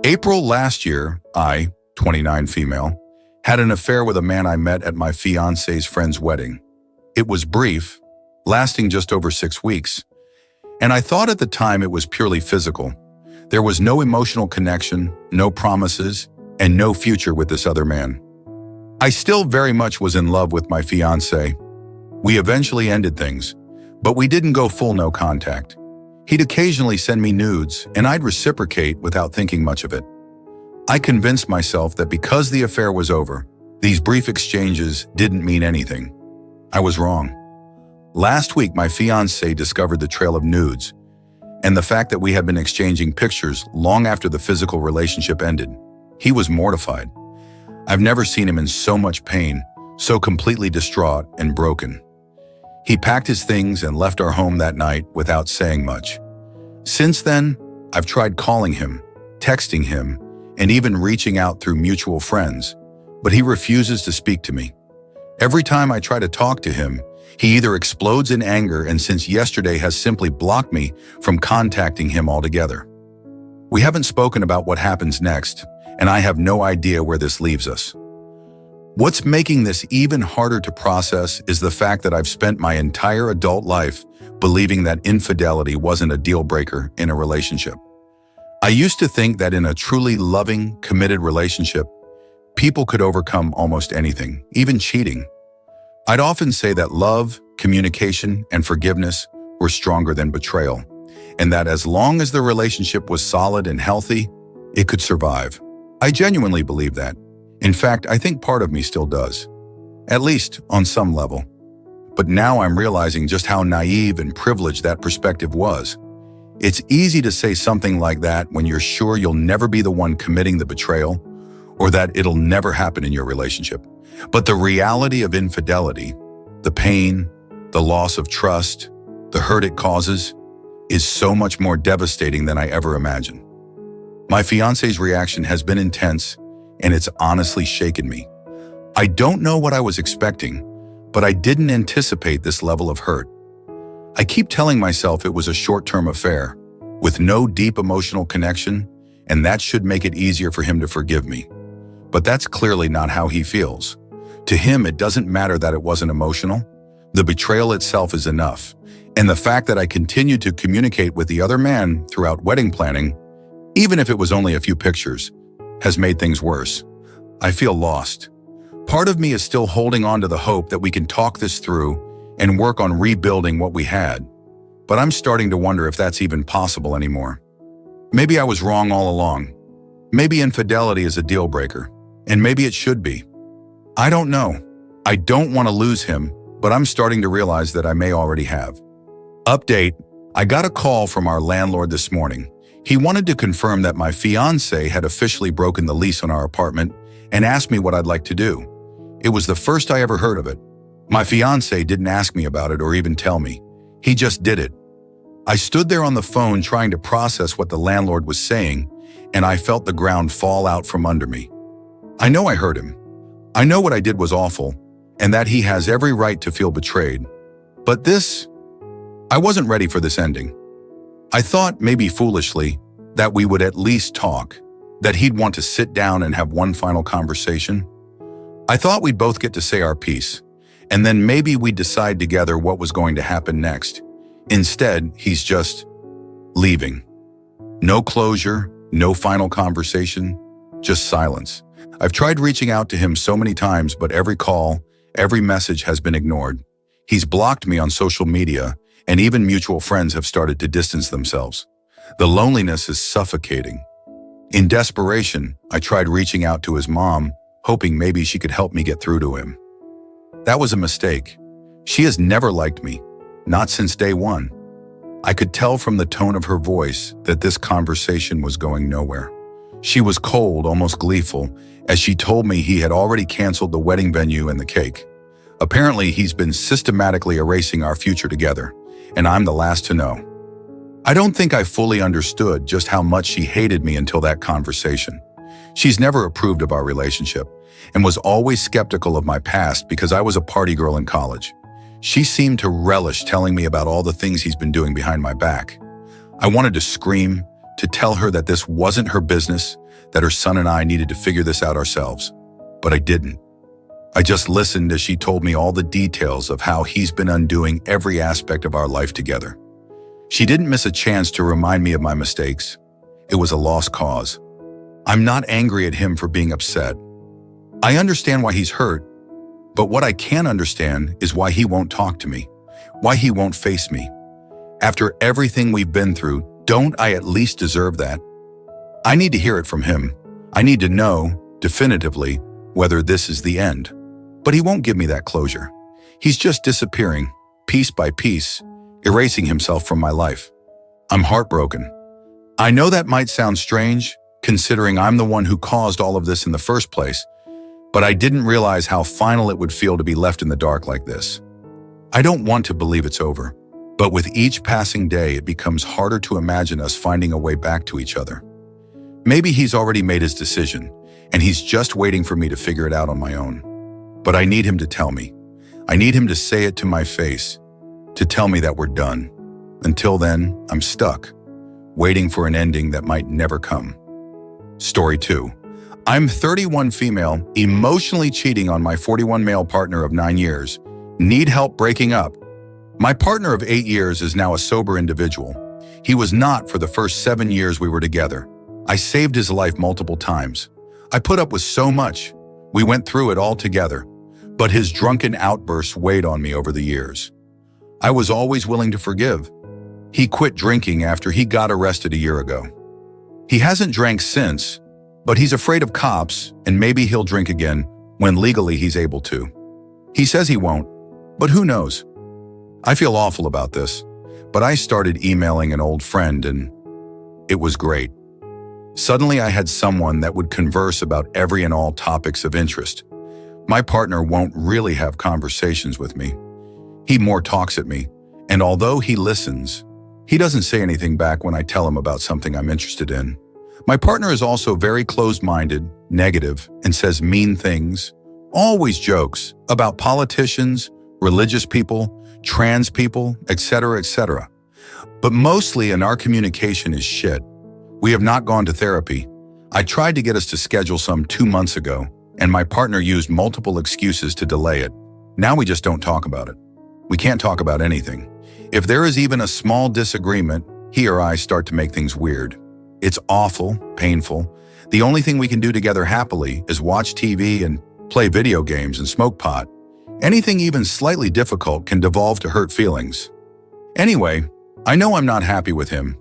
April last year, I, 29 female, had an affair with a man I met at my fiancé's friend's wedding. It was brief, lasting just over 6 weeks, and I thought at the time it was purely physical. There was no emotional connection, no promises, and no future with this other man. I still very much was in love with my fiancé. We eventually ended things, but we didn't go full no contact. He'd occasionally send me nudes, and I'd reciprocate without thinking much of it. I convinced myself that because the affair was over, these brief exchanges didn't mean anything. I was wrong. Last week, my fiancé discovered the trail of nudes, and the fact that we had been exchanging pictures long after the physical relationship ended. He was mortified. I've never seen him in so much pain, so completely distraught and broken. He packed his things and left our home that night without saying much. Since then, I've tried calling him, texting him, and even reaching out through mutual friends, but he refuses to speak to me. Every time I try to talk to him, he either explodes in anger and since yesterday has simply blocked me from contacting him altogether. We haven't spoken about what happens next, and I have no idea where this leaves us. What's making this even harder to process is the fact that I've spent my entire adult life believing that infidelity wasn't a deal breaker in a relationship. I used to think that in a truly loving, committed relationship, people could overcome almost anything, even cheating. I'd often say that love, communication, and forgiveness were stronger than betrayal, and that as long as the relationship was solid and healthy, it could survive. I genuinely believe that. In fact, I think part of me still does, at least on some level. But now I'm realizing just how naive and privileged that perspective was. It's easy to say something like that when you're sure you'll never be the one committing the betrayal or that it'll never happen in your relationship. But the reality of infidelity, the pain, the loss of trust, the hurt it causes, is so much more devastating than I ever imagined. My fiancé's reaction has been intense, and it's honestly shaken me. I don't know what I was expecting, but I didn't anticipate this level of hurt. I keep telling myself it was a short-term affair, with no deep emotional connection, and that should make it easier for him to forgive me. But that's clearly not how he feels. To him, it doesn't matter that it wasn't emotional. The betrayal itself is enough, and the fact that I continued to communicate with the other man throughout wedding planning, even if it was only a few pictures, has made things worse. I feel lost. Part of me is still holding on to the hope that we can talk this through and work on rebuilding what we had. But I'm starting to wonder if that's even possible anymore. Maybe I was wrong all along. Maybe infidelity is a deal breaker, and maybe it should be. I don't know. I don't want to lose him, but I'm starting to realize that I may already have. Update: I got a call from our landlord this morning. He wanted to confirm that my fiancé had officially broken the lease on our apartment and asked me what I'd like to do. It was the first I ever heard of it. My fiancé didn't ask me about it or even tell me. He just did it. I stood there on the phone trying to process what the landlord was saying, and I felt the ground fall out from under me. I know I hurt him. I know what I did was awful, and that he has every right to feel betrayed. But I wasn't ready for this ending. I thought, maybe foolishly, that we would at least talk, that he'd want to sit down and have one final conversation. I thought we'd both get to say our piece, and then maybe we'd decide together what was going to happen next. Instead, he's just leaving. No closure, no final conversation, just silence. I've tried reaching out to him so many times, but every call, every message has been ignored. He's blocked me on social media, and even mutual friends have started to distance themselves. The loneliness is suffocating. In desperation, I tried reaching out to his mom, hoping maybe she could help me get through to him. That was a mistake. She has never liked me, not since day one. I could tell from the tone of her voice that this conversation was going nowhere. She was cold, almost gleeful, as she told me he had already canceled the wedding venue and the cake. Apparently, he's been systematically erasing our future together, and I'm the last to know. I don't think I fully understood just how much she hated me until that conversation. She's never approved of our relationship and was always skeptical of my past because I was a party girl in college. She seemed to relish telling me about all the things he's been doing behind my back. I wanted to scream, to tell her that this wasn't her business, that her son and I needed to figure this out ourselves. But I didn't. I just listened as she told me all the details of how he's been undoing every aspect of our life together. She didn't miss a chance to remind me of my mistakes. It was a lost cause. I'm not angry at him for being upset. I understand why he's hurt, but what I can't understand is why he won't talk to me, why he won't face me. After everything we've been through, don't I at least deserve that? I need to hear it from him. I need to know, definitively, whether this is the end. But he won't give me that closure. He's just disappearing, piece by piece, erasing himself from my life. I'm heartbroken. I know that might sound strange, considering I'm the one who caused all of this in the first place, but I didn't realize how final it would feel to be left in the dark like this. I don't want to believe it's over, but with each passing day, it becomes harder to imagine us finding a way back to each other. Maybe he's already made his decision, and he's just waiting for me to figure it out on my own. But I need him to tell me. I need him to say it to my face, to tell me that we're done. Until then, I'm stuck, waiting for an ending that might never come. Story 2. I'm 31 female, emotionally cheating on my 41 male partner of 9 years. Need help breaking up. My partner of 8 years is now a sober individual. He was not for the first 7 years we were together. I saved his life multiple times. I put up with so much. We went through it all together. But his drunken outbursts weighed on me over the years. I was always willing to forgive. He quit drinking after he got arrested a year ago. He hasn't drank since, but he's afraid of cops and maybe he'll drink again when legally he's able to. He says he won't, but who knows? I feel awful about this, but I started emailing an old friend and it was great. Suddenly I had someone that would converse about every and all topics of interest. My partner won't really have conversations with me. He more talks at me, and although he listens, he doesn't say anything back when I tell him about something I'm interested in. My partner is also very closed-minded, negative, and says mean things, always jokes about politicians, religious people, trans people, etc., etc. But mostly in our communication is shit. We have not gone to therapy. I tried to get us to schedule some 2 months ago, and my partner used multiple excuses to delay it. Now we just don't talk about it. We can't talk about anything. If there is even a small disagreement, he or I start to make things weird. It's awful, painful. The only thing we can do together happily is watch TV and play video games and smoke pot. Anything even slightly difficult can devolve to hurt feelings. Anyway, I know I'm not happy with him.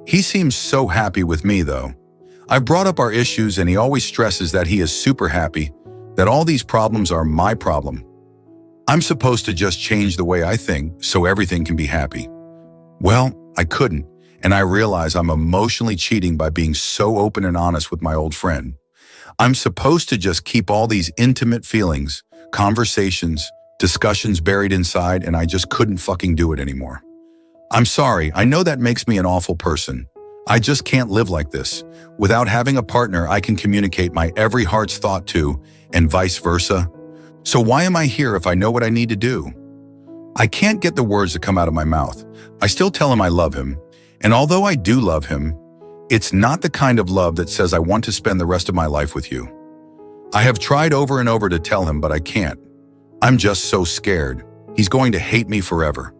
He seems so happy with me, though. I've brought up our issues and he always stresses that he is super happy, that all these problems are my problem. I'm supposed to just change the way I think so everything can be happy. Well, I couldn't, and I realize I'm emotionally cheating by being so open and honest with my old friend. I'm supposed to just keep all these intimate feelings, conversations, discussions buried inside, and I just couldn't fucking do it anymore. I'm sorry, I know that makes me an awful person. I just can't live like this. Without having a partner I can communicate my every heart's thought to, and vice versa. So why am I here if I know what I need to do? I can't get the words to come out of my mouth. I still tell him I love him, and although I do love him, it's not the kind of love that says I want to spend the rest of my life with you. I have tried over and over to tell him, but I can't. I'm just so scared. He's going to hate me forever.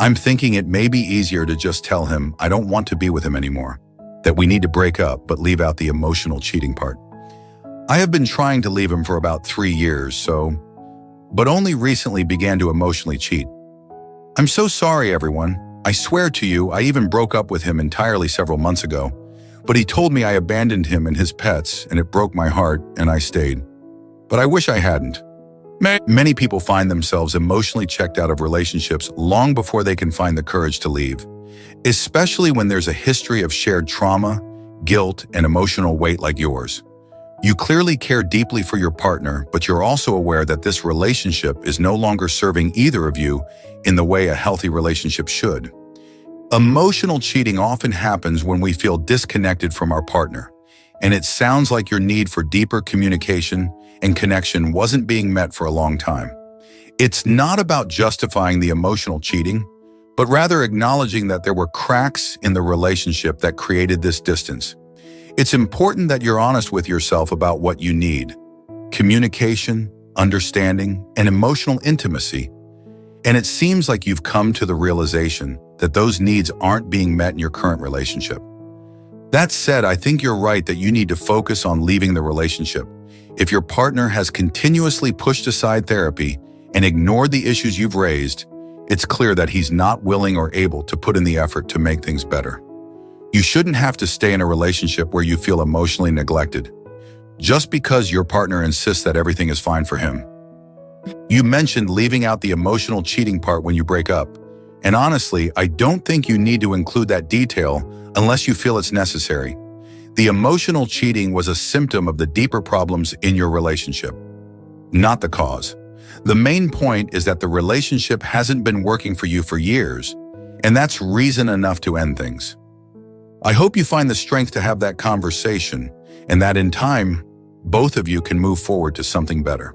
I'm thinking it may be easier to just tell him I don't want to be with him anymore, that we need to break up but leave out the emotional cheating part. I have been trying to leave him for about 3 years, but only recently began to emotionally cheat. I'm so sorry, everyone. I swear to you, I even broke up with him entirely several months ago, but he told me I abandoned him and his pets, and it broke my heart, and I stayed. But I wish I hadn't. Many people find themselves emotionally checked out of relationships long before they can find the courage to leave, especially when there's a history of shared trauma, guilt, and emotional weight like yours. You clearly care deeply for your partner, but you're also aware that this relationship is no longer serving either of you in the way a healthy relationship should. Emotional cheating often happens when we feel disconnected from our partner, and it sounds like your need for deeper communication and connection wasn't being met for a long time. It's not about justifying the emotional cheating, but rather acknowledging that there were cracks in the relationship that created this distance. It's important that you're honest with yourself about what you need: communication, understanding, and emotional intimacy. And it seems like you've come to the realization that those needs aren't being met in your current relationship. That said, I think you're right that you need to focus on leaving the relationship. If your partner has continuously pushed aside therapy and ignored the issues you've raised, it's clear that he's not willing or able to put in the effort to make things better. You shouldn't have to stay in a relationship where you feel emotionally neglected, just because your partner insists that everything is fine for him. You mentioned leaving out the emotional cheating part when you break up, and honestly, I don't think you need to include that detail unless you feel it's necessary. The emotional cheating was a symptom of the deeper problems in your relationship, not the cause. The main point is that the relationship hasn't been working for you for years, and that's reason enough to end things. I hope you find the strength to have that conversation, and that in time, both of you can move forward to something better.